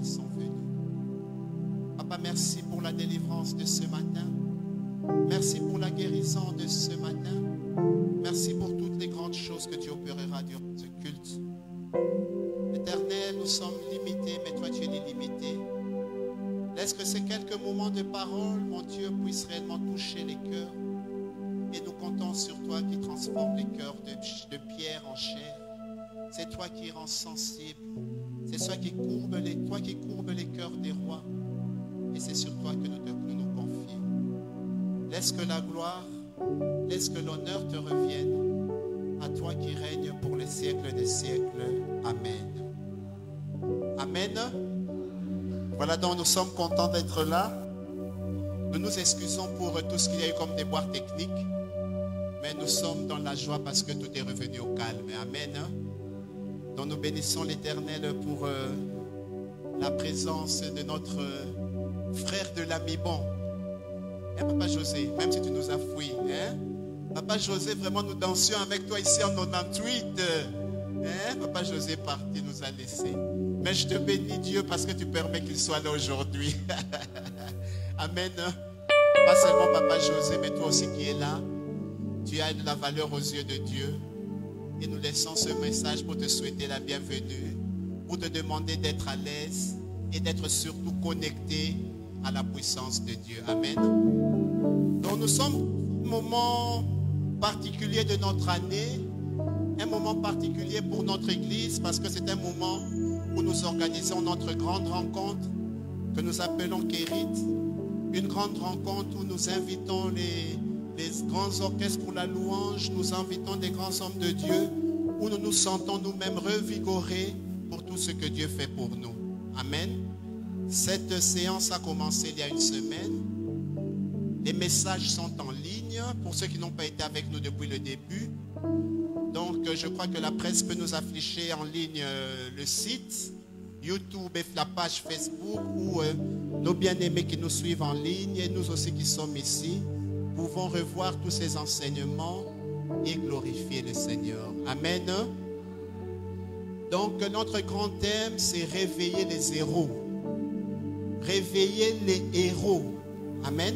ils sont venus. Papa, merci pour la délivrance de ce matin. Merci pour la guérison de ce matin. Merci pour toutes les grandes choses que tu opéreras durant ce culte. Éternel, nous sommes limités, mais toi tu es illimité. Laisse que ces quelques moments de parole, mon Dieu, puissent réellement toucher les cœurs. Et nous comptons sur toi qui transforme les cœurs de pierre en chair. C'est toi qui rends sensible. C'est toi qui courbe les cœurs des rois. Et c'est sur toi que nous nous confions. Laisse que la gloire, laisse que l'honneur te revienne. À toi qui règnes pour les siècles des siècles. Amen. Amen. Voilà, donc nous sommes contents d'être là. Nous nous excusons pour tout ce qu'il y a eu comme déboires techniques. Mais nous sommes dans la joie parce que tout est revenu au calme. Amen. Donc nous bénissons l'Éternel pour la présence de notre frère de l'ami bon. Hein, Papa José, même si tu nous as fouillé. Hein? Papa José, vraiment nous dansions avec toi ici en 98. Hein? Papa José est parti, nous a laissés. Mais je te bénis Dieu parce que tu permets qu'il soit là aujourd'hui. Amen. Pas seulement Papa José, mais toi aussi qui es là. Tu as de la valeur aux yeux de Dieu. Et nous laissons ce message pour te souhaiter la bienvenue, pour te demander d'être à l'aise et d'être surtout connecté à la puissance de Dieu. Amen. Donc nous sommes au moment particulier de notre année, un moment particulier pour notre Église parce que c'est un moment où nous organisons notre grande rencontre que nous appelons Kérit, une grande rencontre où nous invitons les grands orchestres pour la louange, nous invitons des grands hommes de Dieu, où nous nous sentons nous-mêmes revigorés pour tout ce que Dieu fait pour nous. Amen. Cette séance a commencé il y a une semaine. Les messages sont en ligne pour ceux qui n'ont pas été avec nous depuis le début. Donc je crois que la presse peut nous afficher en ligne le site, YouTube et la page Facebook où nos bien-aimés qui nous suivent en ligne et nous aussi qui sommes ici pouvons revoir tous ces enseignements et glorifier le Seigneur. Amen. Donc notre grand thème, c'est réveiller les héros. Réveiller les héros. Amen.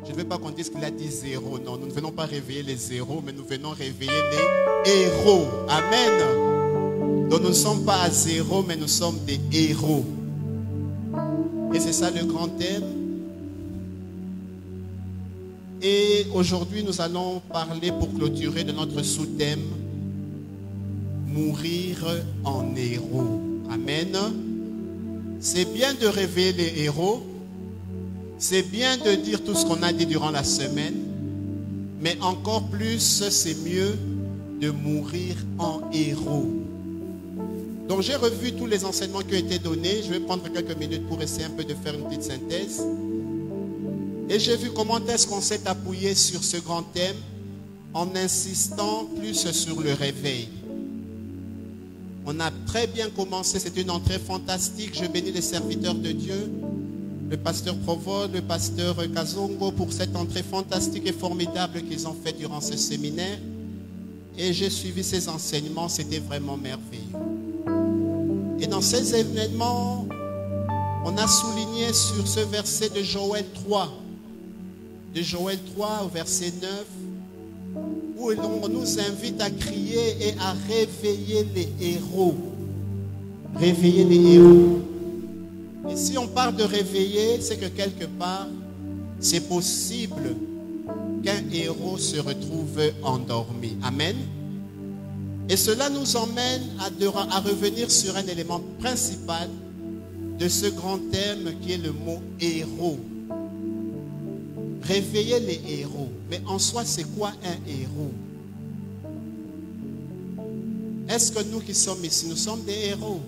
Je ne veux pas qu'on dise qu'il a dit zéro. Non, nous ne venons pas réveiller les héros, mais nous venons réveiller les héros. Amen. Donc nous ne sommes pas à zéro, mais nous sommes des héros. Et c'est ça le grand thème. Et aujourd'hui, nous allons parler pour clôturer de notre sous-thème mourir en héros. Amen. C'est bien de réveiller les héros. C'est bien de dire tout ce qu'on a dit durant la semaine. Mais encore plus, c'est mieux de mourir en héros. Donc j'ai revu tous les enseignements qui ont été donnés. Je vais prendre quelques minutes pour essayer un peu de faire une petite synthèse. Et j'ai vu comment est-ce qu'on s'est appuyé sur ce grand thème en insistant plus sur le réveil. On a très bien commencé, c'est une entrée fantastique. Je bénis les serviteurs de Dieu, le pasteur Provo, le pasteur Kazongo pour cette entrée fantastique et formidable qu'ils ont fait durant ce séminaire. Et j'ai suivi ces enseignements, c'était vraiment merveilleux. Et dans ces événements, on a souligné sur ce verset de Joël 3, de Joël 3 au verset 9, où on nous invite à crier et à réveiller les héros. Réveiller les héros. Et si on parle de réveiller, c'est que quelque part, c'est possible qu'un héros se retrouve endormi. Amen. Et cela nous emmène à revenir sur un élément principal de ce grand thème qui est le mot héros. Réveiller les héros. Mais en soi, c'est quoi un héros? Est-ce que nous qui sommes ici, nous sommes des héros?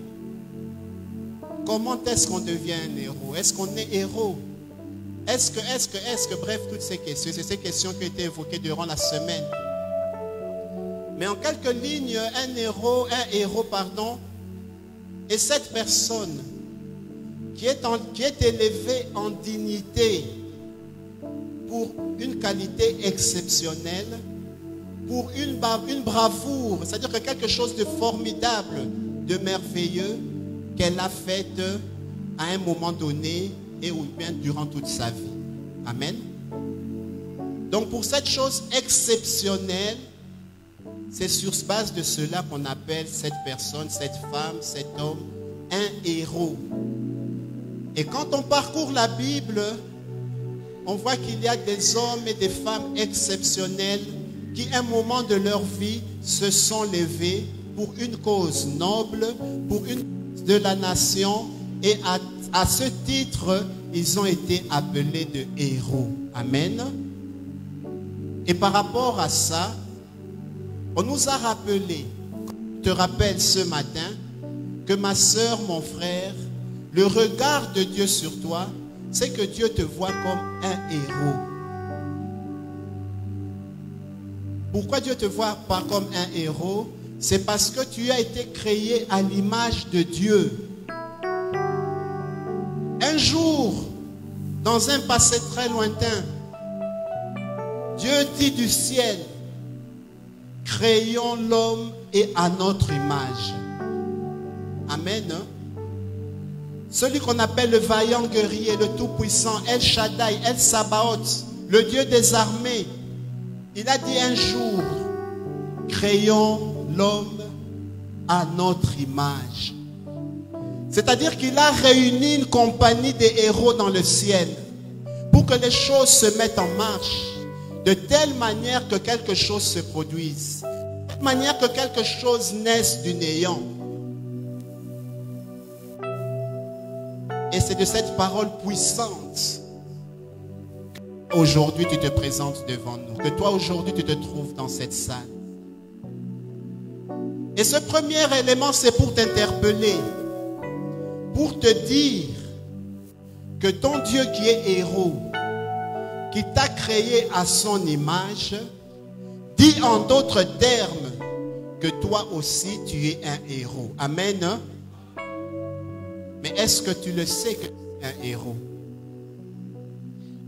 Comment est-ce qu'on devient un héros? Est-ce qu'on est héros? Est-ce que, bref, toutes ces questions, c'est ces questions qui ont été évoquées durant la semaine. Mais en quelques lignes, un héros, est cette personne qui est élevée en dignité pour une qualité exceptionnelle, pour une bravoure, c'est-à-dire que quelque chose de formidable, de merveilleux qu'elle a fait à un moment donné et ou bien durant toute sa vie. Amen. Donc pour cette chose exceptionnelle, c'est sur base de cela qu'on appelle cette personne, cette femme, cet homme, un héros. Et quand on parcourt la Bible, on voit qu'il y a des hommes et des femmes exceptionnels qui, à un moment de leur vie, se sont levés pour une cause noble, pour une cause de la nation, et à ce titre, ils ont été appelés de héros. Amen. Et par rapport à ça, on nous a rappelé, je te rappelle ce matin, que ma soeur, mon frère, le regard de Dieu sur toi, c'est que Dieu te voit comme un héros. Pourquoi Dieu te voit pas comme un héros? C'est parce que tu as été créé à l'image de Dieu. Un jour, dans un passé très lointain, Dieu dit du ciel, créons l'homme et à notre image. Amen. Celui qu'on appelle le vaillant guerrier, le tout-puissant, El Shaddai, El Sabaoth, le Dieu des armées, il a dit un jour, créons l'homme à notre image. C'est-à-dire qu'il a réuni une compagnie des héros dans le ciel pour que les choses se mettent en marche de telle manière que quelque chose se produise, de telle manière que quelque chose naisse du néant. Et c'est de cette parole puissante qu'aujourd'hui tu te présentes devant nous, que toi aujourd'hui tu te trouves dans cette salle. Et ce premier élément, c'est pour t'interpeller, pour te dire que ton Dieu qui est héros, qui t'a créé à son image, dit en d'autres termes que toi aussi tu es un héros. Amen. Mais est-ce que tu le sais que tu es un héros?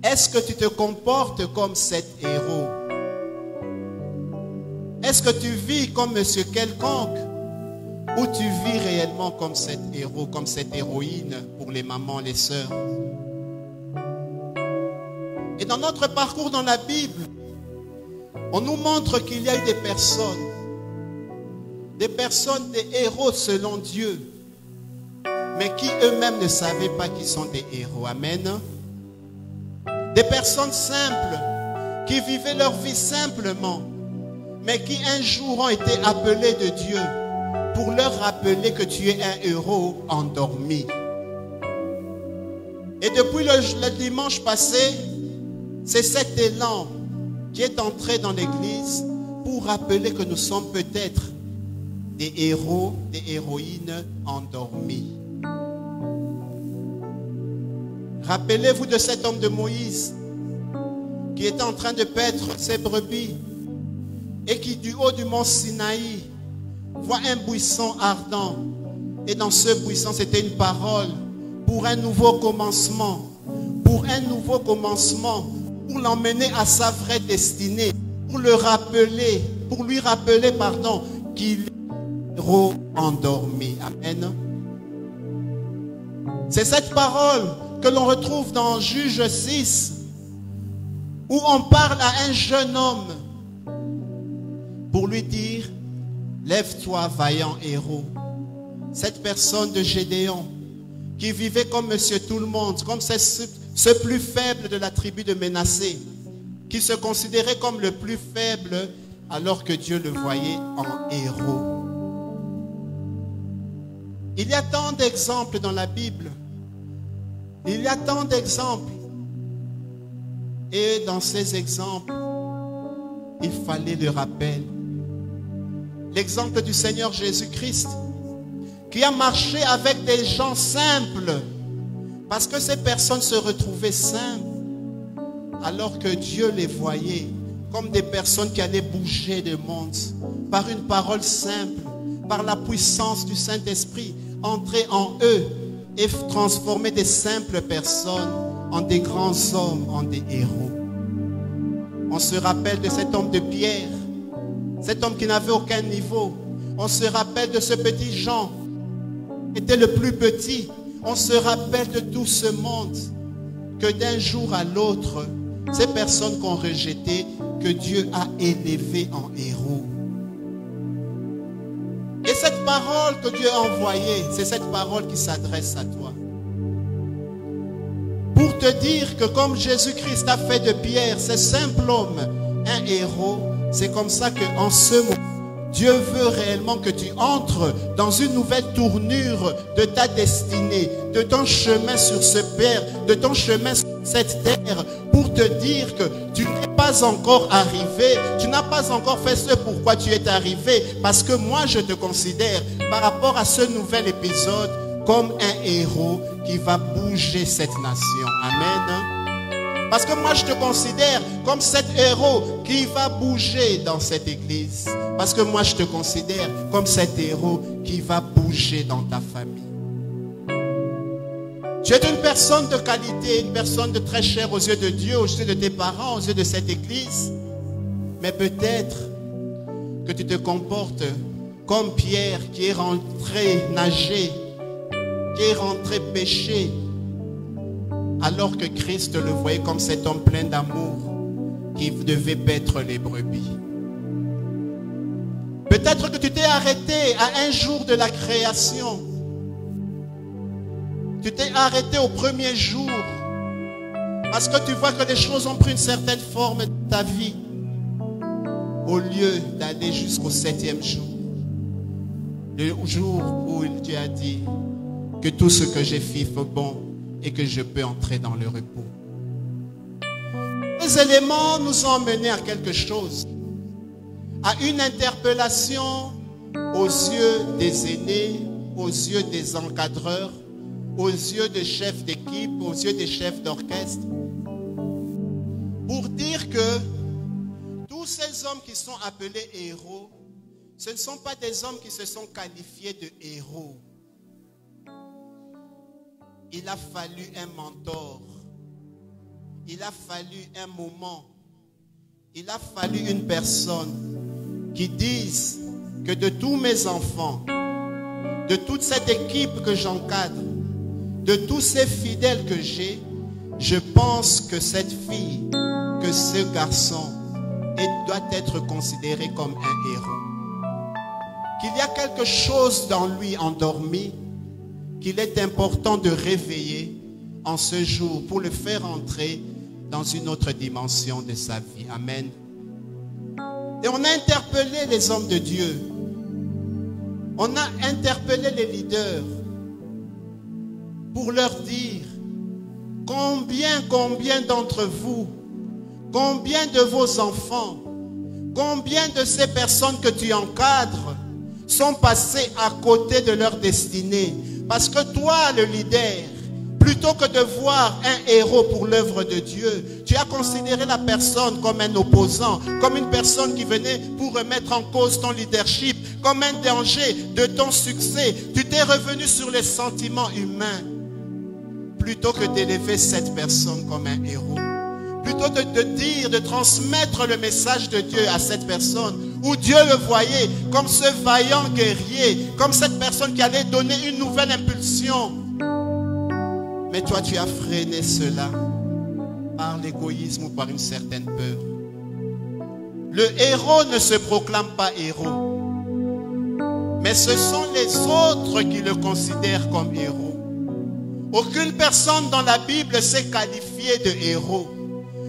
Est-ce que tu te comportes comme cet héros? Est-ce que tu vis comme monsieur quelconque? Ou tu vis réellement comme cet héros, comme cette héroïne pour les mamans, les sœurs? Et dans notre parcours dans la Bible, on nous montre qu'il y a eu des personnes, des héros selon Dieu, mais qui eux-mêmes ne savaient pas qu'ils sont des héros. Amen. Des personnes simples, qui vivaient leur vie simplement, mais qui un jour ont été appelés de Dieu pour leur rappeler que tu es un héros endormi. Et depuis le dimanche passé, c'est cet élan qui est entré dans l'église pour rappeler que nous sommes peut-être des héros, des héroïnes endormis. Rappelez-vous de cet homme de Moïse qui était en train de paître ses brebis et qui du haut du mont Sinaï voit un buisson ardent. Et dans ce buisson, c'était une parole pour un nouveau commencement. Pour un nouveau commencement, pour l'emmener à sa vraie destinée, pour lui rappeler, qu'il est héros endormi. Amen. C'est cette parole que l'on retrouve dans Juge 6, où on parle à un jeune homme pour lui dire, lève-toi, vaillant héros. Cette personne de Gédéon, qui vivait comme monsieur tout le monde, comme ce plus faible de la tribu de Ménassé, qui se considérait comme le plus faible alors que Dieu le voyait en héros. Il y a tant d'exemples dans la Bible. Il y a tant d'exemples. Et dans ces exemples, il fallait le rappel. L'exemple du Seigneur Jésus-Christ, qui a marché avec des gens simples, parce que ces personnes se retrouvaient simples, alors que Dieu les voyait comme des personnes qui allaient bouger le monde, par une parole simple, par la puissance du Saint-Esprit, entrer en eux et transformer des simples personnes en des grands hommes, en des héros. On se rappelle de cet homme de Pierre, cet homme qui n'avait aucun niveau. On se rappelle de ce petit Jean, qui était le plus petit, On se rappelle de tout ce monde que d'un jour à l'autre, ces personnes qu'on rejetait, que Dieu a élevées en héros. Et cette parole que Dieu a envoyée, c'est cette parole qui s'adresse à toi. Pour te dire que comme Jésus-Christ a fait de Pierre, ce simple homme, un héros, c'est comme ça qu'en ce moment, Dieu veut réellement que tu entres dans une nouvelle tournure de ta destinée, de ton chemin sur ce Père, de ton chemin sur cette terre, pour te dire que tu n'es pas encore arrivé, tu n'as pas encore fait ce pourquoi tu es arrivé, parce que moi je te considère par rapport à ce nouvel épisode comme un héros qui va bouger cette nation. Amen. Parce que moi je te considère comme cet héros qui va bouger dans cette église. Parce que moi je te considère comme cet héros qui va bouger dans ta famille. Tu es une personne de qualité, une personne de très chère aux yeux de Dieu, aux yeux de tes parents, aux yeux de cette église. Mais peut-être que tu te comportes comme Pierre qui est rentré nager, qui est rentré pêcher, alors que Christ le voyait comme cet homme plein d'amour qui devait paître les brebis. Peut-être que tu t'es arrêté à un jour de la création. Tu t'es arrêté au premier jour parce que tu vois que les choses ont pris une certaine forme dans ta vie au lieu d'aller jusqu'au 7e jour. Le jour où Dieu a dit que tout ce que j'ai fait est bon et que je peux entrer dans le repos. Les éléments nous ont menés à quelque chose, à une interpellation aux yeux des aînés, aux yeux des encadreurs, aux yeux des chefs d'équipe, aux yeux des chefs d'orchestre, pour dire que tous ces hommes qui sont appelés héros, ce ne sont pas des hommes qui se sont qualifiés de héros. Il a fallu un mentor. Il a fallu un moment. Il a fallu une personne qui dise que de tous mes enfants, de toute cette équipe que j'encadre, de tous ces fidèles que j'ai, je pense que cette fille, que ce garçon doit être considéré comme un héros. Qu'il y a quelque chose dans lui endormi qu'il est important de réveiller en ce jour pour le faire entrer dans une autre dimension de sa vie. Amen. Et on a interpellé les hommes de Dieu. On a interpellé les leaders pour leur dire combien d'entre vous, combien de vos enfants, combien de ces personnes que tu encadres sont passés à côté de leur destinée. Parce que toi, le leader, plutôt que de voir un héros pour l'œuvre de Dieu, tu as considéré la personne comme un opposant, comme une personne qui venait pour remettre en cause ton leadership, comme un danger de ton succès. Tu t'es revenu sur les sentiments humains, plutôt que d'élever cette personne comme un héros. Plutôt de dire, de transmettre le message de Dieu à cette personne, où Dieu le voyait comme ce vaillant guerrier, comme cette personne qui allait donner une nouvelle impulsion. Mais toi, tu as freiné cela par l'égoïsme ou par une certaine peur. Le héros ne se proclame pas héros, mais ce sont les autres qui le considèrent comme héros. Aucune personne dans la Bible s'est qualifiée de héros.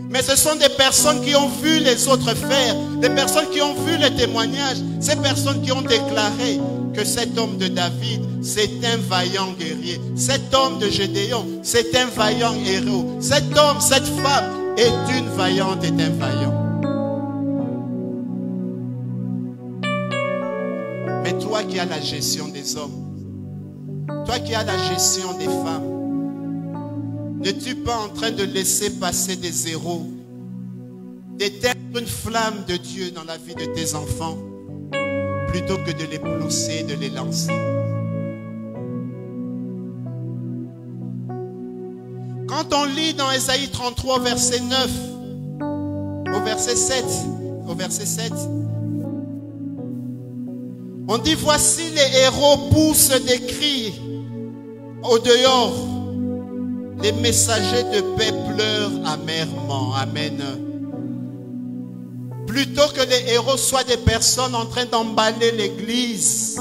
Mais ce sont des personnes qui ont vu les autres faire, des personnes qui ont vu les témoignages, ces personnes qui ont déclaré que cet homme de David, c'est un vaillant guerrier. Cet homme de Gédéon, c'est un vaillant héros. Cet homme, cette femme est une vaillante et un vaillant. Mais toi qui as la gestion des hommes, toi qui as la gestion des femmes, n'es-tu pas en train de laisser passer des zéros, d'éteindre une flamme de Dieu dans la vie de tes enfants, plutôt que de les pousser, de les lancer? Quand on lit dans Ésaïe 33, verset 9, au verset 7, on dit: voici les héros poussent des cris Au dehors, les messagers de paix pleurent amèrement. Amen. Plutôt que les héros soient des personnes en train d'emballer l'église,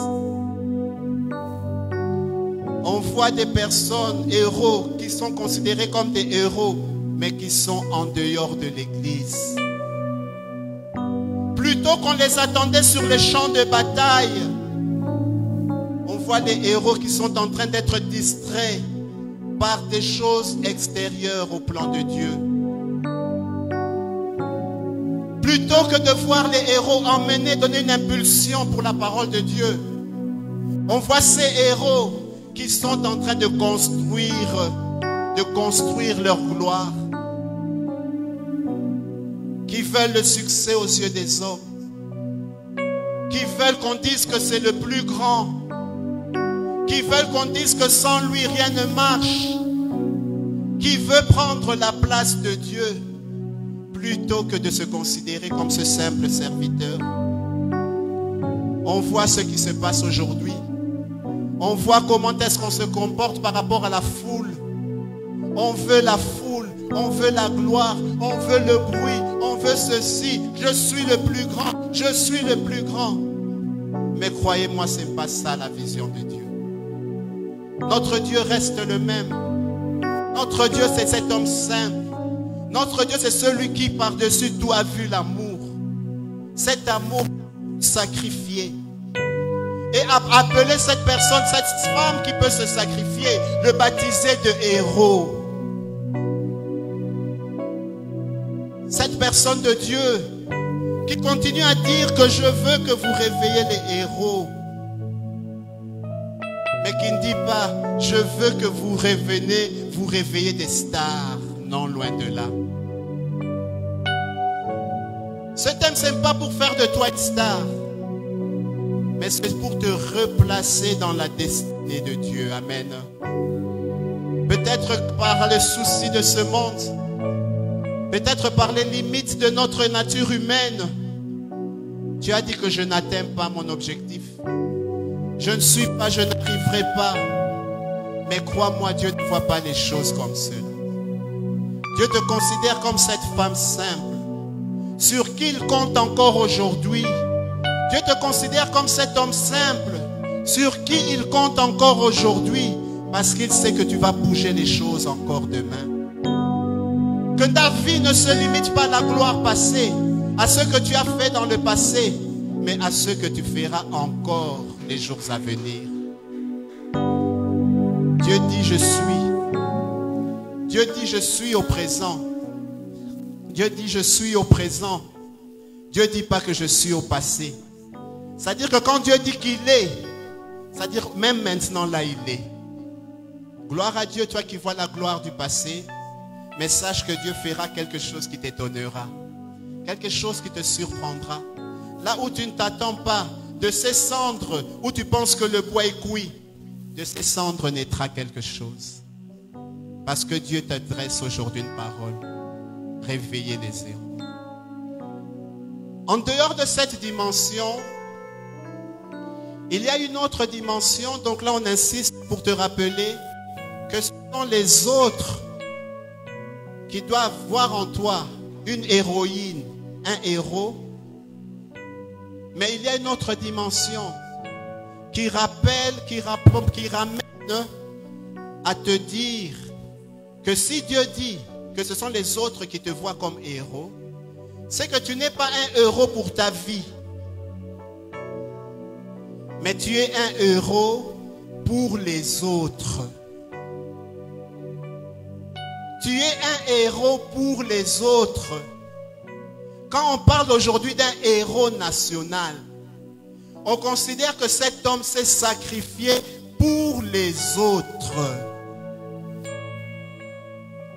on voit des personnes, héros, qui sont considérés comme des héros, mais qui sont en dehors de l'église. Plutôt qu'on les attendait sur les champs de bataille, on voit les héros qui sont en train d'être distraits par des choses extérieures au plan de Dieu. Plutôt que de voir les héros emmener, donner une impulsion pour la parole de Dieu, on voit ces héros qui sont en train de construire leur gloire, qui veulent le succès aux yeux des hommes, qui veulent qu'on dise que c'est le plus grand, qui veulent qu'on dise que sans lui rien ne marche, qui veut prendre la place de Dieu plutôt que de se considérer comme ce simple serviteur. On voit ce qui se passe aujourd'hui. On voit comment est-ce qu'on se comporte par rapport à la foule. On veut la foule, on veut la gloire, on veut le bruit, on veut ceci. Je suis le plus grand, je suis le plus grand. Mais croyez-moi, ce n'est pas ça la vision de Dieu. Notre Dieu reste le même. Notre Dieu, c'est cet homme simple. Notre Dieu, c'est celui qui par-dessus tout a vu l'amour. Cet amour sacrifié. Et appeler cette personne, cette femme qui peut se sacrifier, le baptiser de héros. Cette personne de Dieu qui continue à dire que je veux que vous réveillez les héros. Mais qui ne dit pas, je veux que vous réveillez des stars. Non, loin de là. Ce thème, ce n'est pas pour faire de toi une star, mais c'est pour te replacer dans la destinée de Dieu. Amen. Peut-être par le souci de ce monde, peut-être par les limites de notre nature humaine, tu as dit que je n'atteins pas mon objectif. Je ne suis pas, je n'arriverai pas. Mais crois-moi, Dieu ne voit pas les choses comme cela. Dieu te considère comme cette femme simple, sur qui il compte encore aujourd'hui. Dieu te considère comme cet homme simple, sur qui il compte encore aujourd'hui, parce qu'il sait que tu vas bouger les choses encore demain. Que ta vie ne se limite pas à la gloire passée, à ce que tu as fait dans le passé, mais à ce que tu feras encore les jours à venir. Dieu dit, je suis. Dieu dit, je suis au présent. Dieu dit, je suis au présent. Dieu ne dit pas que je suis au passé. C'est-à-dire que quand Dieu dit qu'il est, c'est-à-dire même maintenant là, il est. Gloire à Dieu, toi qui vois la gloire du passé, mais sache que Dieu fera quelque chose qui t'étonnera. Quelque chose qui te surprendra. Là où tu ne t'attends pas, de ces cendres, où tu penses que le bois est cuit, de ces cendres naîtra quelque chose. Parce que Dieu t'adresse aujourd'hui une parole. Réveillez les héros. En dehors de cette dimension, il y a une autre dimension. Donc là, on insiste pour te rappeler que ce sont les autres qui doivent voir en toi une héroïne, un héros. Mais il y a une autre dimension qui rappelle, qui ramène à te dire que si Dieu dit que ce sont les autres qui te voient comme héros, c'est que tu n'es pas un héros pour ta vie, mais tu es un héros pour les autres. Tu es un héros pour les autres. Quand on parle aujourd'hui d'un héros national, on considère que cet homme s'est sacrifié pour les autres.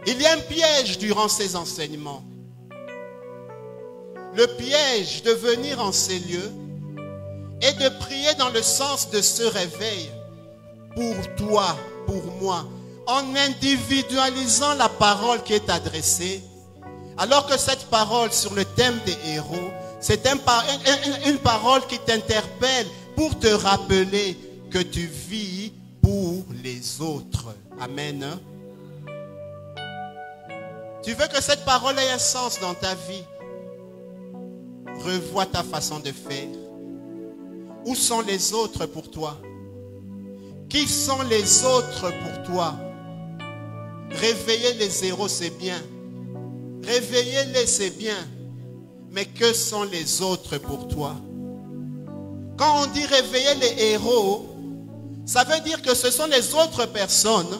Il y a un piège durant ces enseignements. Le piège de venir en ces lieux est de prier dans le sens de ce réveil pour toi, pour moi, en individualisant la parole qui est adressée, alors que cette parole sur le thème des héros, c'est une parole qui t'interpelle pour te rappeler que tu vis pour les autres. Amen. Tu veux que cette parole ait un sens dans ta vie? Revois ta façon de faire. Où sont les autres pour toi? Qui sont les autres pour toi? Réveiller les héros, c'est bien. Réveiller-les, c'est bien. Mais que sont les autres pour toi? Quand on dit réveiller les héros, ça veut dire que ce sont les autres personnes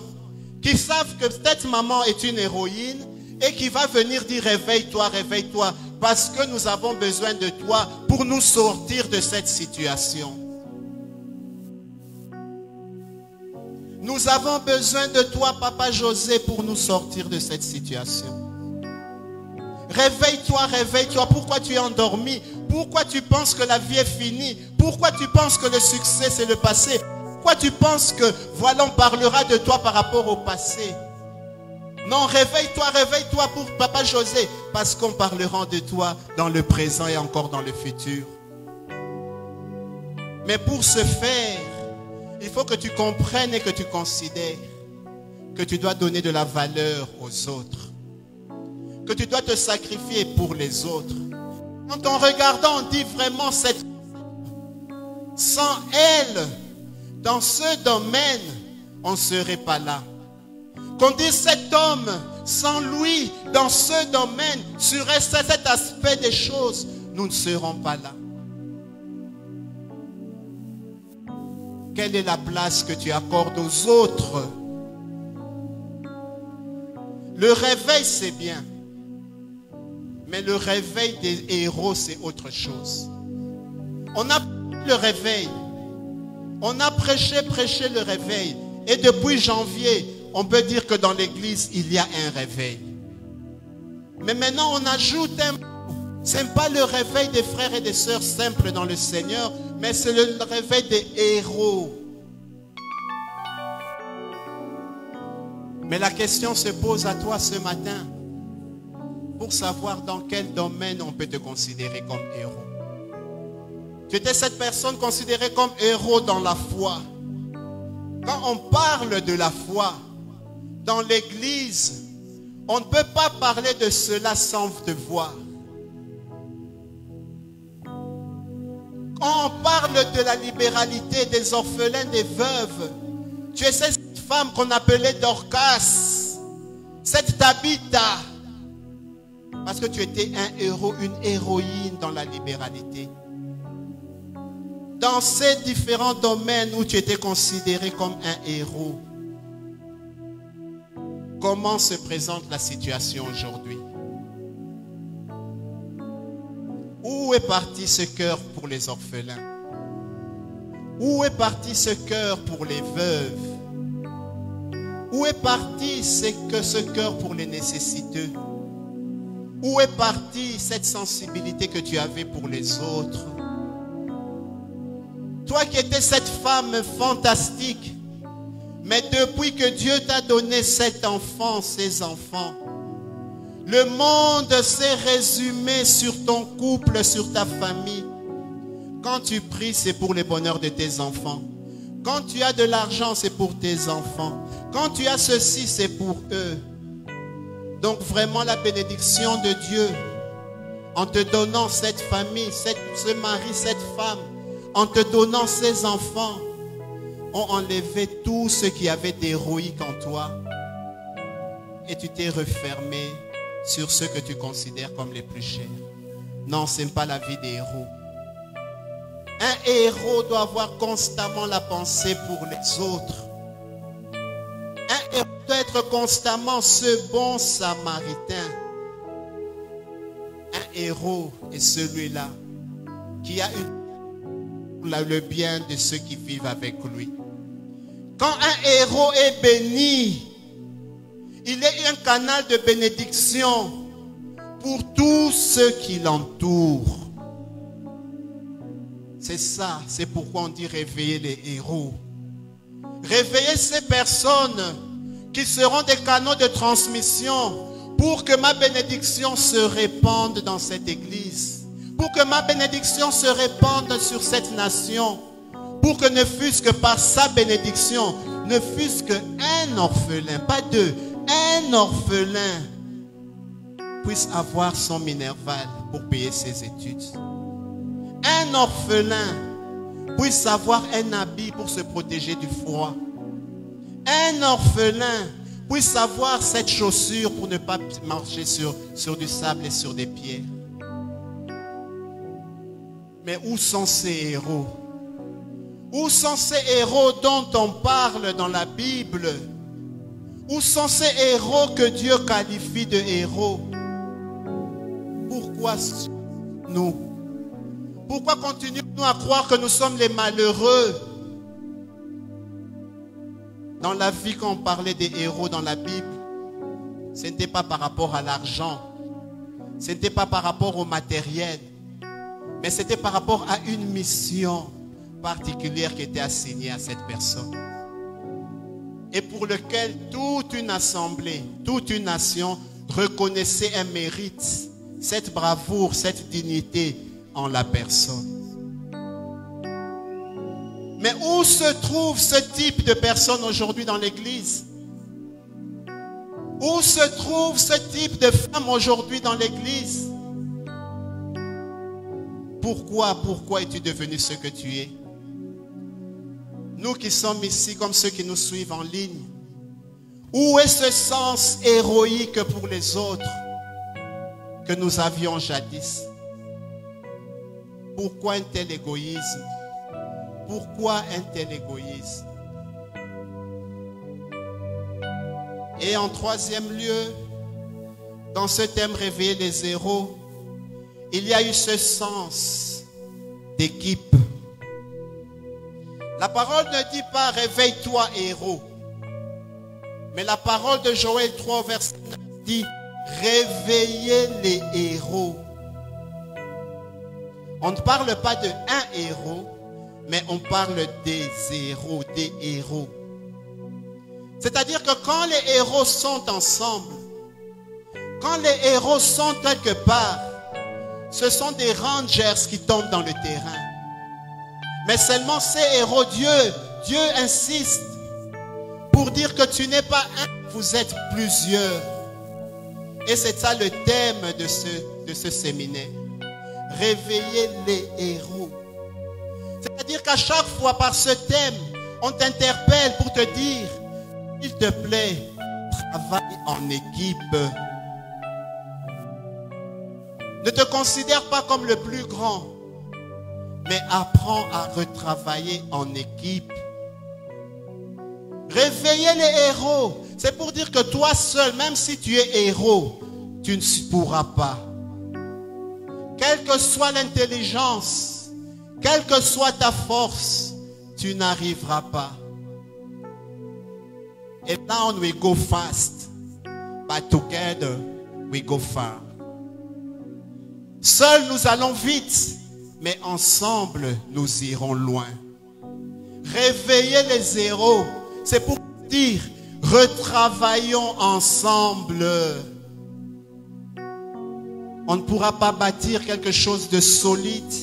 qui savent que cette maman est une héroïne et qui va venir dire réveille-toi, réveille-toi, parce que nous avons besoin de toi pour nous sortir de cette situation. Nous avons besoin de toi, Papa José, pour nous sortir de cette situation. Réveille-toi, réveille-toi. Pourquoi tu es endormi? Pourquoi tu penses que la vie est finie? Pourquoi tu penses que le succès c'est le passé? Pourquoi tu penses que voilà on parlera de toi par rapport au passé? Non, réveille-toi pour Papa José, parce qu'on parlera de toi dans le présent et encore dans le futur. Mais pour ce faire, il faut que tu comprennes et que tu considères que tu dois donner de la valeur aux autres, que tu dois te sacrifier pour les autres. Quand on regarde, on dit vraiment cette sans elle, dans ce domaine, on ne serait pas là. Qu'on dise cet homme, sans lui, dans ce domaine, sur cet aspect des choses, nous ne serons pas là. Quelle est la place que tu accordes aux autres? Le réveil, c'est bien. Mais le réveil des héros, c'est autre chose. On a le réveil. On a prêché le réveil. Et depuis janvier, on peut dire que dans l'église, il y a un réveil. Mais maintenant, on ajoute un mot. Ce n'est pas le réveil des frères et des sœurs simples dans le Seigneur, mais c'est le réveil des héros. Mais la question se pose à toi ce matin pour savoir dans quel domaine on peut te considérer comme héros. Tu étais cette personne considérée comme héros dans la foi. Quand on parle de la foi dans l'église, on ne peut pas parler de cela sans te voir. Quand on parle de la libéralité des orphelins, des veuves, tu es cette femme qu'on appelait Dorcas, cette Tabitha, parce que tu étais un héros, une héroïne dans la libéralité. Dans ces différents domaines où tu étais considéré comme un héros, comment se présente la situation aujourd'hui? Où est parti ce cœur pour les orphelins? Où est parti ce cœur pour les veuves? Où est parti ce cœur pour les nécessiteux? Où est partie cette sensibilité que tu avais pour les autres? Toi qui étais cette femme fantastique, mais depuis que Dieu t'a donné cet enfant, ces enfants, le monde s'est résumé sur ton couple, sur ta famille. Quand tu pries, c'est pour le bonheur de tes enfants. Quand tu as de l'argent, c'est pour tes enfants. Quand tu as ceci, c'est pour eux. Donc vraiment la bénédiction de Dieu, en te donnant cette famille, ce mari, cette femme, en te donnant ces enfants, ont enlevé tout ce qui avait d'héroïque en toi. Et tu t'es refermé sur ceux que tu considères comme les plus chers. Non, ce n'est pas la vie des héros. Un héros doit avoir constamment la pensée pour les autres. Un héros doit être constamment ce bon samaritain. Un héros est celui-là qui a le bien de ceux qui vivent avec lui. Quand un héros est béni, il est un canal de bénédiction pour tous ceux qui l'entourent. C'est ça, c'est pourquoi on dit réveiller les héros. Réveiller ces personnes qui seront des canaux de transmission pour que ma bénédiction se répande dans cette église, pour que ma bénédiction se répande sur cette nation, pour que ne fût-ce que par sa bénédiction, ne fût-ce qu'un orphelin, pas deux, un orphelin puisse avoir son minerval pour payer ses études. Un orphelin puisse avoir un habit pour se protéger du froid. Un orphelin puisse avoir cette chaussure pour ne pas marcher sur du sable et sur des pierres. Mais où sont ces héros? Où sont ces héros dont on parle dans la Bible? Où sont ces héros que Dieu qualifie de héros? Pourquoi nous? Pourquoi continuons-nous à croire que nous sommes les malheureux? Dans la vie, quand on parlait des héros dans la Bible, ce n'était pas par rapport à l'argent, ce n'était pas par rapport au matériel, mais c'était par rapport à une mission particulière qui était assignée à cette personne. Et pour lequel toute une assemblée, toute une nation reconnaissait un mérite, cette bravoure, cette dignité en la personne. Mais où se trouve ce type de personne aujourd'hui dans l'église? Où se trouve ce type de femme aujourd'hui dans l'église? Pourquoi es-tu devenu ce que tu es? Nous qui sommes ici, comme ceux qui nous suivent en ligne, où est ce sens héroïque pour les autres que nous avions jadis? Pourquoi un tel égoïsme? Pourquoi un tel égoïsme? Et en troisième lieu, dans ce thème réveiller les héros, il y a eu ce sens d'équipe. La parole ne dit pas réveille-toi héros, mais la parole de Joël 3 verset 9 dit réveillez les héros. On ne parle pas de un héros, mais on parle des héros, des héros. C'est-à-dire que quand les héros sont ensemble, quand les héros sont quelque part, ce sont des rangers qui tombent dans le terrain. Mais seulement ces héros, Dieu insiste pour dire que tu n'es pas un, vous êtes plusieurs. Et c'est ça le thème de ce séminaire. Réveiller les héros. C'est-à-dire qu'à chaque fois par ce thème, on t'interpelle pour te dire, s'il te plaît, travaille en équipe. Ne te considère pas comme le plus grand, mais apprends à retravailler en équipe. Réveiller les héros, c'est pour dire que toi seul, même si tu es héros, tu ne pourras pas. Quelle que soit l'intelligence, quelle que soit ta force, tu n'arriveras pas. And now we go fast, but together we go far. Seuls nous allons vite, mais ensemble nous irons loin. Réveiller les héros, c'est pour dire retravaillons ensemble. On ne pourra pas bâtir quelque chose de solide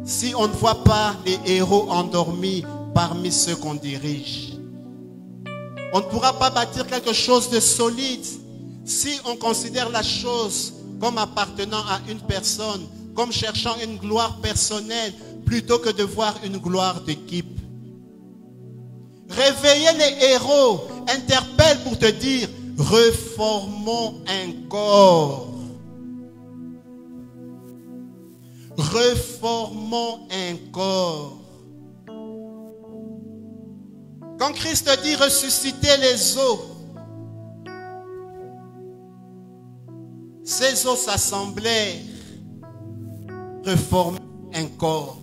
si on ne voit pas les héros endormis parmi ceux qu'on dirige. On ne pourra pas bâtir quelque chose de solide si on considère la chose comme appartenant à une personne, comme cherchant une gloire personnelle, plutôt que de voir une gloire d'équipe. Réveiller les héros interpelle pour te dire, reformons un corps. Reformons un corps. Quand Christ dit ressusciter les os, ces os s'assemblèrent, reformer un corps.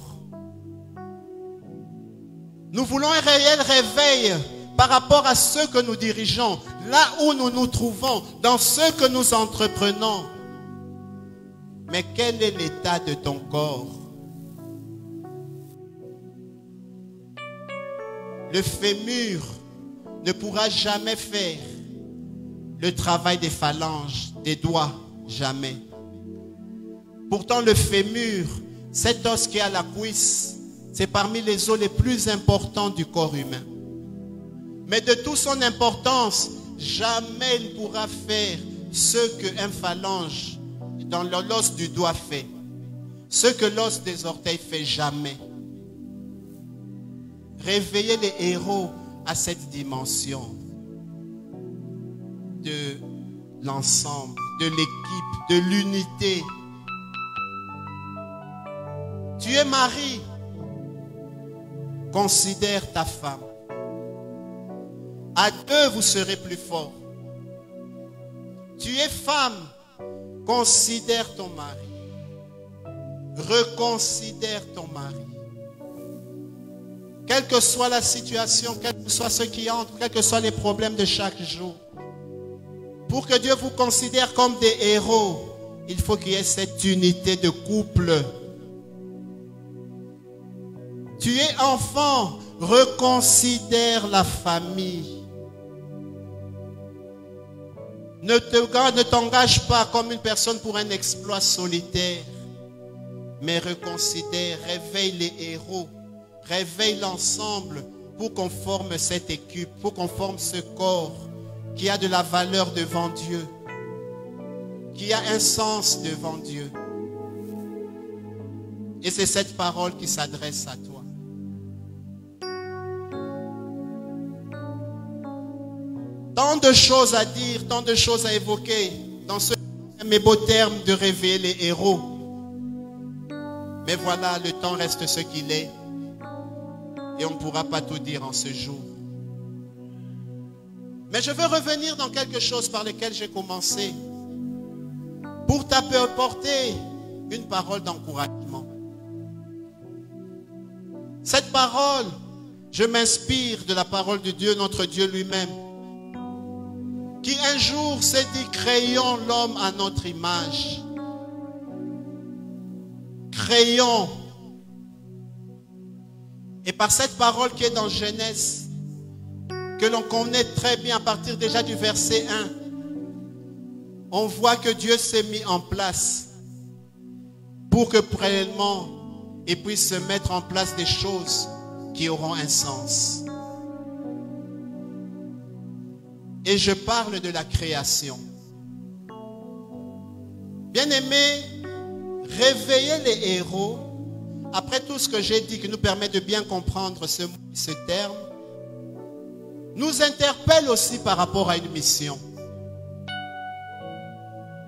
Nous voulons un réel réveil par rapport à ce que nous dirigeons, là où nous nous trouvons, dans ce que nous entreprenons. Mais quel est l'état de ton corps? Le fémur ne pourra jamais faire le travail des phalanges, des doigts, jamais. Pourtant, le fémur, cet os qui est à la cuisse, c'est parmi les os les plus importants du corps humain. Mais de toute son importance, jamais il ne pourra faire ce qu'un phalange dans l'os du doigt fait. Ce que l'os des orteils fait jamais. Réveillez les héros à cette dimension de l'ensemble, de l'équipe, de l'unité. Tu es mari, considère ta femme. À deux, vous serez plus forts. Tu es femme, considère ton mari. Reconsidère ton mari. Quelle que soit la situation, quel que soit ce qui entre, quels que soient les problèmes de chaque jour, pour que Dieu vous considère comme des héros, il faut qu'il y ait cette unité de couple. Tu es enfant, reconsidère la famille. Ne t'engage pas comme une personne pour un exploit solitaire, mais reconsidère, réveille les héros, réveille l'ensemble pour qu'on forme cette équipe, pour qu'on forme ce corps qui a de la valeur devant Dieu, qui a un sens devant Dieu. Et c'est cette parole qui s'adresse à toi. Tant de choses à dire, tant de choses à évoquer dans mes beaux termes de réveiller les héros. Mais voilà, le temps reste ce qu'il est et on ne pourra pas tout dire en ce jour. Mais je veux revenir dans quelque chose par lequel j'ai commencé pour t'apporter une parole d'encouragement. Cette parole, je m'inspire de la parole de Dieu, notre Dieu lui-même, qui un jour s'est dit, créons l'homme à notre image. Créons. Et par cette parole qui est dans Genèse, que l'on connaît très bien à partir déjà du verset 1, on voit que Dieu s'est mis en place pour que réellement il puisse se mettre en place des choses qui auront un sens. Et je parle de la création. Bien-aimés, réveiller les héros, après tout ce que j'ai dit qui nous permet de bien comprendre ce terme, nous interpelle aussi par rapport à une mission.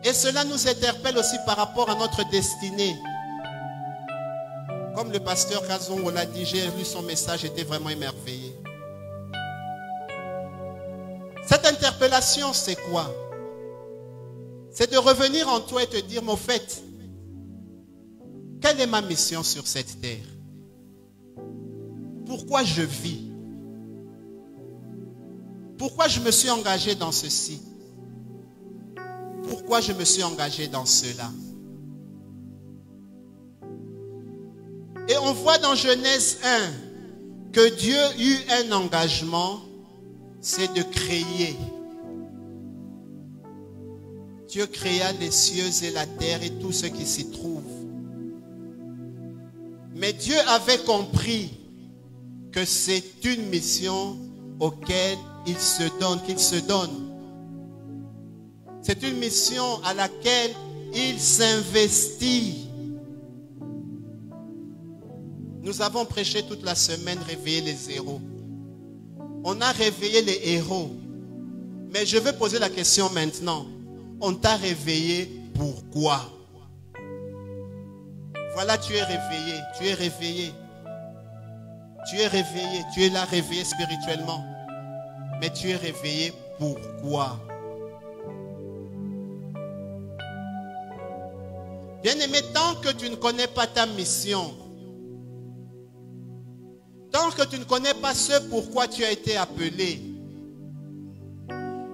Et cela nous interpelle aussi par rapport à notre destinée. Comme le pasteur Kazongo l'a dit, j'ai lu son message, j'étais vraiment émerveillé. Cette interpellation, c'est quoi? C'est de revenir en toi et te dire, mais au fait, quelle est ma mission sur cette terre? Pourquoi je vis? Pourquoi je me suis engagé dans ceci? Pourquoi je me suis engagé dans cela? Et on voit dans Genèse 1 que Dieu eut un engagement, c'est de créer. Dieu créa les cieux et la terre et tout ce qui s'y trouve. Mais Dieu avait compris que c'est une mission auquel il se donne, qu'il se donne. C'est une mission à laquelle il s'investit. Nous avons prêché toute la semaine, réveiller les héros. On a réveillé les héros. Mais je veux poser la question maintenant. On t'a réveillé pourquoi? Voilà, tu es réveillé, tu es réveillé. Tu es réveillé, tu es là réveillé spirituellement. Mais tu es réveillé pourquoi? Bien-aimé, tant que tu ne connais pas ta mission, tant que tu ne connais pas ce pourquoi tu as été appelé,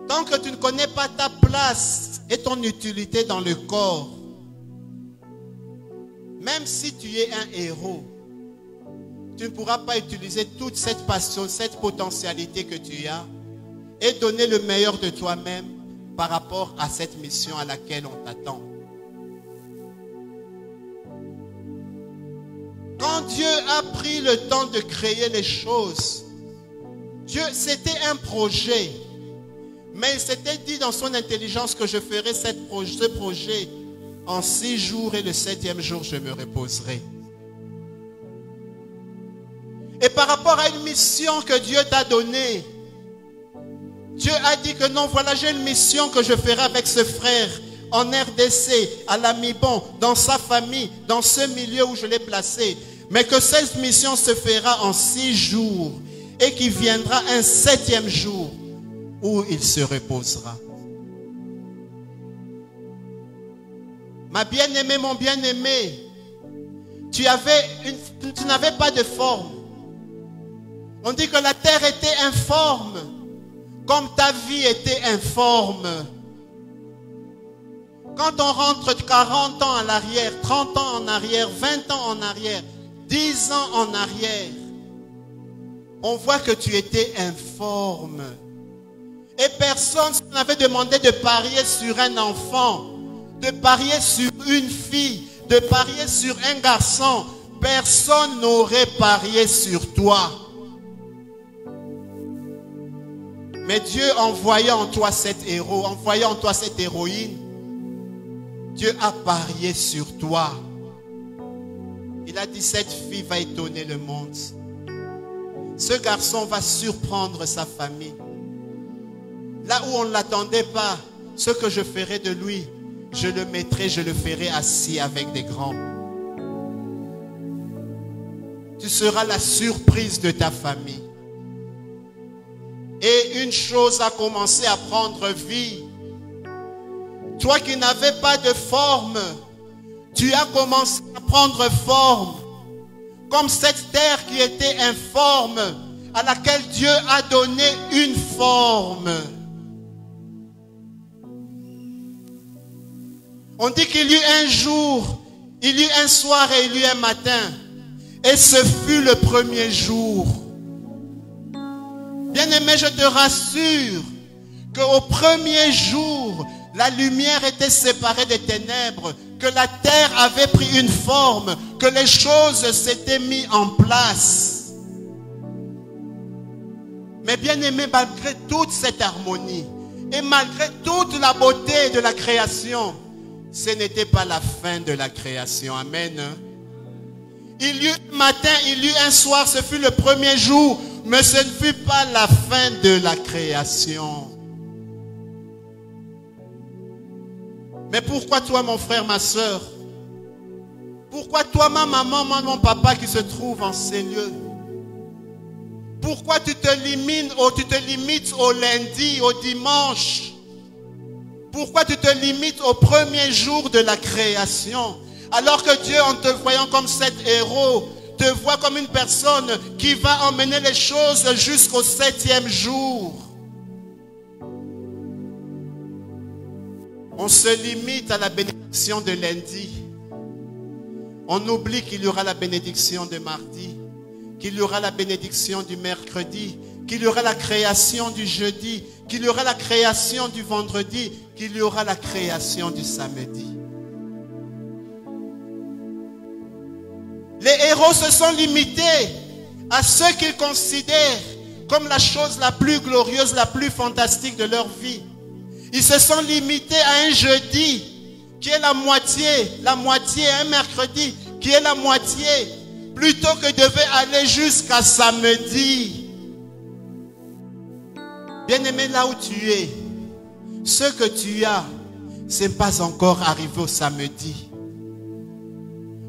tant que tu ne connais pas ta place et ton utilité dans le corps, même si tu es un héros, tu ne pourras pas utiliser toute cette passion, cette potentialité que tu as et donner le meilleur de toi-même par rapport à cette mission à laquelle on t'attend. Quand Dieu a pris le temps de créer les choses, Dieu, c'était un projet. Mais il s'était dit dans son intelligence que je ferai ce projet en 6 jours et le 7e jour, je me reposerai. Et par rapport à une mission que Dieu t'a donnée, Dieu a dit que non, voilà, j'ai une mission que je ferai avec ce frère en RDC, à l'Amibon, dans sa famille, dans ce milieu où je l'ai placé. Mais que cette mission se fera en 6 jours et qu'il viendra un 7e jour où il se reposera. Ma bien-aimée, mon bien-aimé, tu n'avais pas de forme. On dit que la terre était informe, comme ta vie était informe. Quand on rentre 40 ans en arrière, 30 ans en arrière, 20 ans en arrière, 10 ans en arrière, on voit que tu étais informe. Et personne n'avait demandé de parier sur un enfant, de parier sur une fille, de parier sur un garçon. Personne n'aurait parié sur toi. Mais Dieu, en voyant en toi cet héros, en voyant en toi cette héroïne, Dieu a parié sur toi. Il a dit, cette fille va étonner le monde. Ce garçon va surprendre sa famille. Là où on ne l'attendait pas, ce que je ferai de lui, je le mettrai, je le ferai assis avec des grands. Tu seras la surprise de ta famille. Et une chose a commencé à prendre vie. Toi qui n'avais pas de forme, tu as commencé à prendre forme. Comme cette terre qui était informe, à laquelle Dieu a donné une forme. On dit qu'il y eut un jour, il y eut un soir et il y eut un matin. Et ce fut le premier jour. Bien-aimé, je te rassure qu'au premier jour, la lumière était séparée des ténèbres, que la terre avait pris une forme, que les choses s'étaient mises en place. Mais bien-aimé, malgré toute cette harmonie et malgré toute la beauté de la création, ce n'était pas la fin de la création. Amen. Il y eut un matin, il y eut un soir, ce fut le premier jour, mais ce ne fut pas la fin de la création. Mais pourquoi toi, mon frère, ma soeur? Pourquoi toi, ma maman, moi, mon papa qui se trouve en ces lieux? Pourquoi tu te limites au lundi, au dimanche? Pourquoi tu te limites au premier jour de la création? Alors que Dieu, en te voyant comme cet héros, te voit comme une personne qui va emmener les choses jusqu'au 7e jour. On se limite à la bénédiction de lundi. On oublie qu'il y aura la bénédiction de mardi, qu'il y aura la bénédiction du mercredi, qu'il y aura la création du jeudi, qu'il y aura la création du vendredi, qu'il y aura la création du samedi. Les héros se sont limités à ce qu'ils considèrent comme la chose la plus glorieuse, la plus fantastique de leur vie. Ils se sont limités à un jeudi qui est la moitié, un mercredi qui est la moitié, plutôt que devait aller jusqu'à samedi. Bien-aimé, là où tu es, ce que tu as, ce n'est pas encore arrivé au samedi.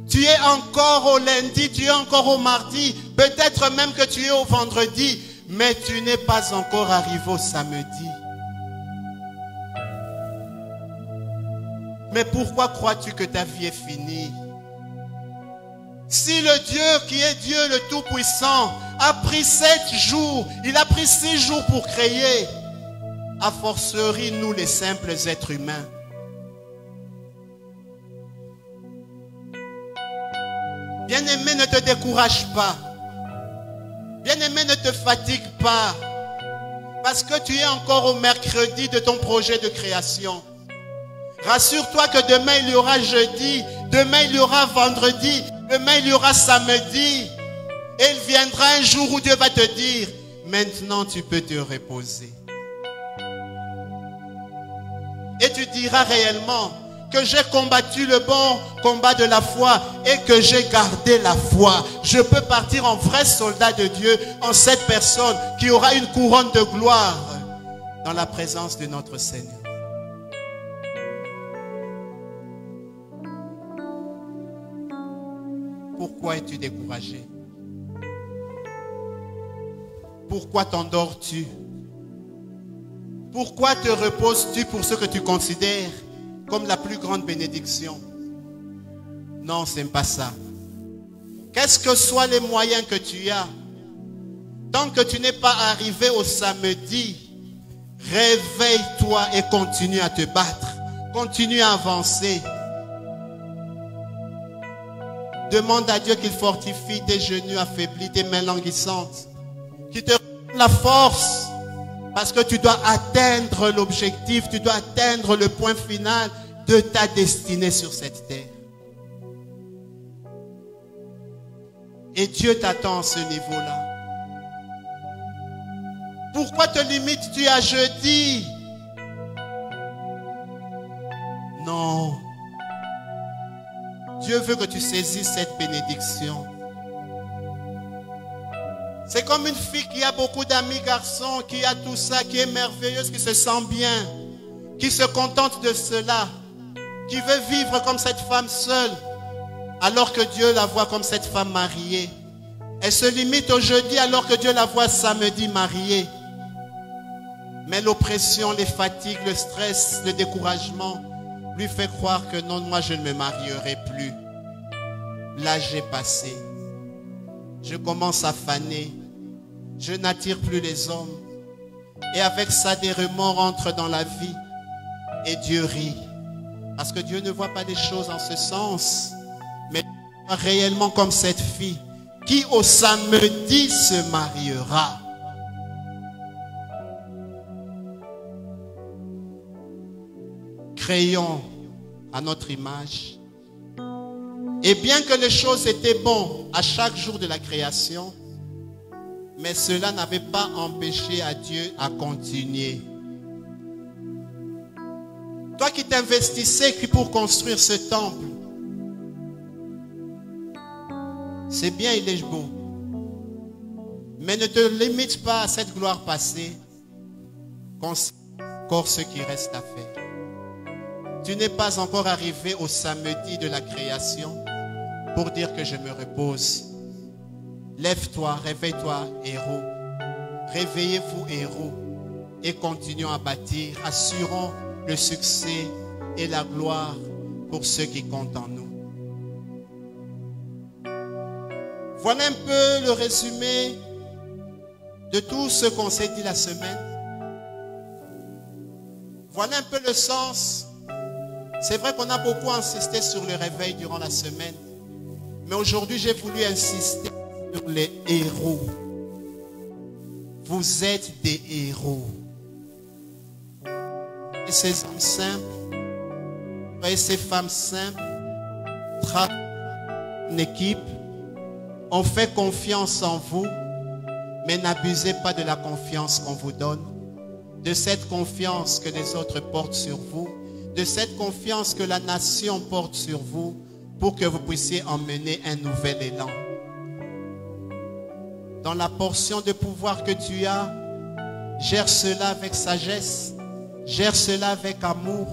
Tu es encore au lundi, tu es encore au mardi, peut-être même que tu es au vendredi, mais tu n'es pas encore arrivé au samedi. Mais pourquoi crois-tu que ta vie est finie? Si le Dieu qui est Dieu le Tout-Puissant a pris 7 jours, il a pris 6 jours pour créer, a fortiori nous les simples êtres humains. Bien-aimé, ne te décourage pas. Bien-aimé, ne te fatigue pas. Parce que tu es encore au mercredi de ton projet de création. Rassure-toi que demain il y aura jeudi, demain il y aura vendredi, demain il y aura samedi. Et il viendra un jour où Dieu va te dire, maintenant tu peux te reposer. Et tu diras réellement que j'ai combattu le bon combat de la foi et que j'ai gardé la foi. Je peux partir en vrai soldat de Dieu, en cette personne qui aura une couronne de gloire dans la présence de notre Seigneur. Pourquoi es-tu découragé? Pourquoi t'endors-tu? Pourquoi te reposes-tu pour ce que tu considères comme la plus grande bénédiction? Non, ce n'est pas ça. Qu'est-ce que soient les moyens que tu as, tant que tu n'es pas arrivé au samedi, réveille-toi et continue à te battre. Continue à avancer. Demande à Dieu qu'il fortifie tes genoux affaiblis, tes mains languissantes, qu'il te donne la force. Parce que tu dois atteindre l'objectif, tu dois atteindre le point final de ta destinée sur cette terre. Et Dieu t'attend à ce niveau-là. Pourquoi te limites-tu à jeudi? Non. Dieu veut que tu saisisses cette bénédiction. C'est comme une fille qui a beaucoup d'amis garçons, qui a tout ça, qui est merveilleuse, qui se sent bien, qui se contente de cela, qui veut vivre comme cette femme seule, alors que Dieu la voit comme cette femme mariée. Elle se limite au jeudi alors que Dieu la voit samedi mariée. Mais l'oppression, les fatigues, le stress, le découragement lui fait croire que non, moi je ne me marierai plus. L'âge est passé. Je commence à faner. Je n'attire plus les hommes. Et avec ça, des remords entrent dans la vie. Et Dieu rit. Parce que Dieu ne voit pas les choses en ce sens. Mais réellement comme cette fille qui au samedi se mariera. Créons à notre image. Et bien que les choses étaient bonnes à chaque jour de la création, mais cela n'avait pas empêché à Dieu à continuer. Toi qui t'investissais pour construire ce temple, c'est bien, il est beau. Mais ne te limite pas à cette gloire passée. Considère encore ce qui reste à faire. Tu n'es pas encore arrivé au samedi de la création pour dire que je me repose. Lève-toi, réveille-toi, héros. Réveillez-vous, héros. Et continuons à bâtir. Assurons le succès et la gloire pour ceux qui comptent en nous. Voilà un peu le résumé de tout ce qu'on s'est dit la semaine. Voilà un peu le sens. C'est vrai qu'on a beaucoup insisté sur le réveil durant la semaine. Mais aujourd'hui, j'ai voulu insister sur les héros. Vous êtes des héros. Et ces hommes simples, et ces femmes simples, travaillent en équipe. On fait confiance en vous, mais n'abusez pas de la confiance qu'on vous donne, de cette confiance que les autres portent sur vous, de cette confiance que la nation porte sur vous, pour que vous puissiez emmener un nouvel élan. Dans la portion de pouvoir que tu as, gère cela avec sagesse, gère cela avec amour,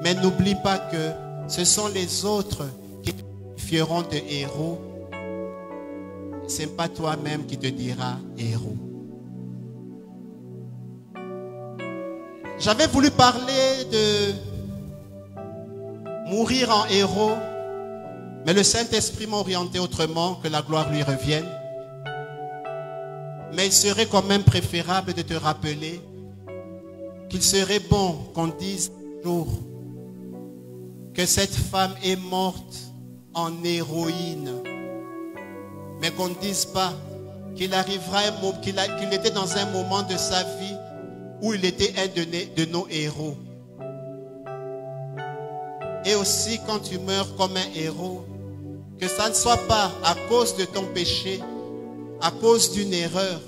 mais n'oublie pas que ce sont les autres qui te qualifieront de héros. Ce n'est pas toi-même qui te diras héros. J'avais voulu parler de mourir en héros, mais le Saint-Esprit m'a orienté autrement, que la gloire lui revienne. Mais il serait quand même préférable de te rappeler qu'il serait bon qu'on dise un jour que cette femme est morte en héroïne. Mais qu'on ne dise pas qu'il arrivera un moment, qu'il était dans un moment de sa vie où il était un de nos héros. Et aussi quand tu meurs comme un héros, que ça ne soit pas à cause de ton péché, à cause d'une erreur,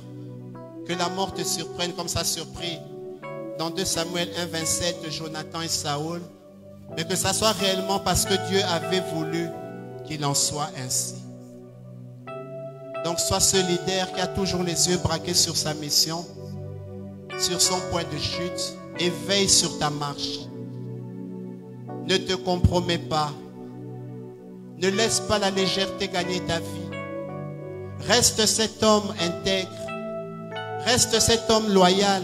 que la mort te surprenne comme ça surpris dans 2 Samuel 1, 27, Jonathan et Saoul, mais que ça soit réellement parce que Dieu avait voulu qu'il en soit ainsi. Donc sois ce leader qui a toujours les yeux braqués sur sa mission, sur son point de chute, et veille sur ta marche. Ne te compromets pas. Ne laisse pas la légèreté gagner ta vie. Reste cet homme intègre. Reste cet homme loyal.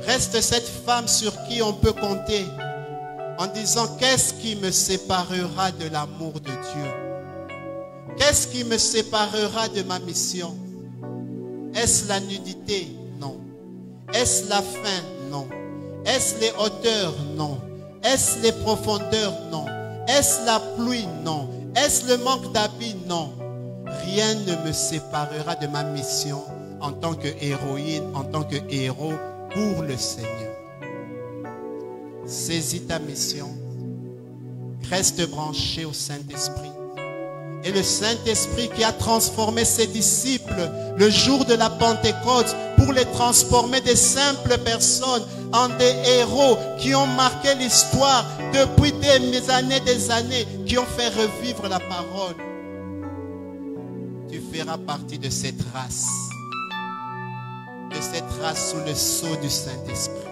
Reste cette femme sur qui on peut compter en disant: qu'est-ce qui me séparera de l'amour de Dieu? Qu'est-ce qui me séparera de ma mission? Est-ce la nudité? Non. Est-ce la faim? Non. Est-ce les hauteurs? Non. Est-ce les profondeurs? Non. Est-ce la pluie? Non. Est-ce le manque d'habits? Non. Rien ne me séparera de ma mission en tant que héroïne, en tant que héros pour le Seigneur. Saisis ta mission. Reste branché au Saint-Esprit. Et le Saint-Esprit qui a transformé ses disciples le jour de la Pentecôte pour les transformer des simples personnes en des héros qui ont marqué l'histoire depuis des années, qui ont fait revivre la parole. Tu feras partie de cette race sous le sceau du Saint-Esprit.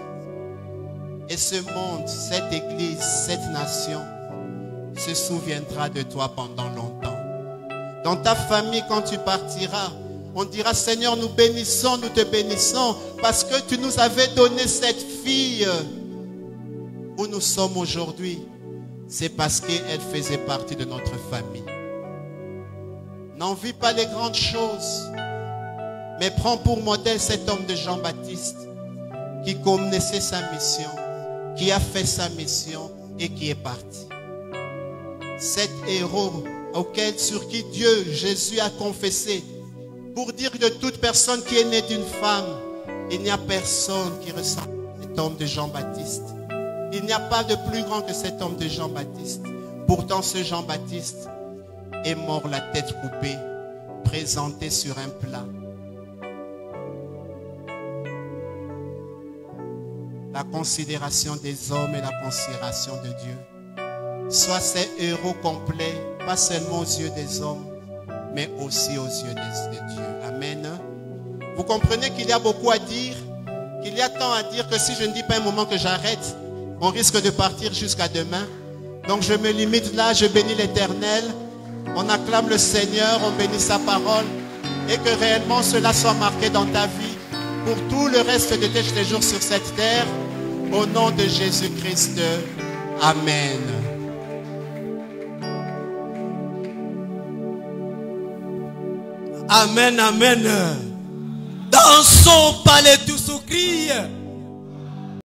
Et ce monde, cette église, cette nation se souviendra de toi pendant longtemps. Dans ta famille, quand tu partiras, on dira: Seigneur, nous bénissons, nous te bénissons parce que tu nous avais donné cette fille où nous sommes aujourd'hui. C'est parce qu'elle faisait partie de notre famille. N'envie pas les grandes choses, mais prends pour modèle cet homme de Jean-Baptiste qui connaissait sa mission, qui a fait sa mission et qui est parti. Cet héros sur qui Dieu, Jésus a confessé, pour dire que de toute personne qui est née d'une femme, il n'y a personne qui ressemble à cet homme de Jean-Baptiste. Il n'y a pas de plus grand que cet homme de Jean-Baptiste. Pourtant, ce Jean-Baptiste est mort la tête coupée, présenté sur un plat. La considération des hommes et la considération de Dieu. Sois ces héros complets, pas seulement aux yeux des hommes, mais aussi aux yeux de Dieu. Amen. Vous comprenez qu'il y a beaucoup à dire, qu'il y a tant à dire que si je ne dis pas un moment que j'arrête, on risque de partir jusqu'à demain. Donc je me limite là, je bénis l'Éternel, on acclame le Seigneur, on bénit sa parole, et que réellement cela soit marqué dans ta vie pour tout le reste de tes jours sur cette terre, au nom de Jésus-Christ. Amen. Amen, amen. Dansons, parlez tous au cri.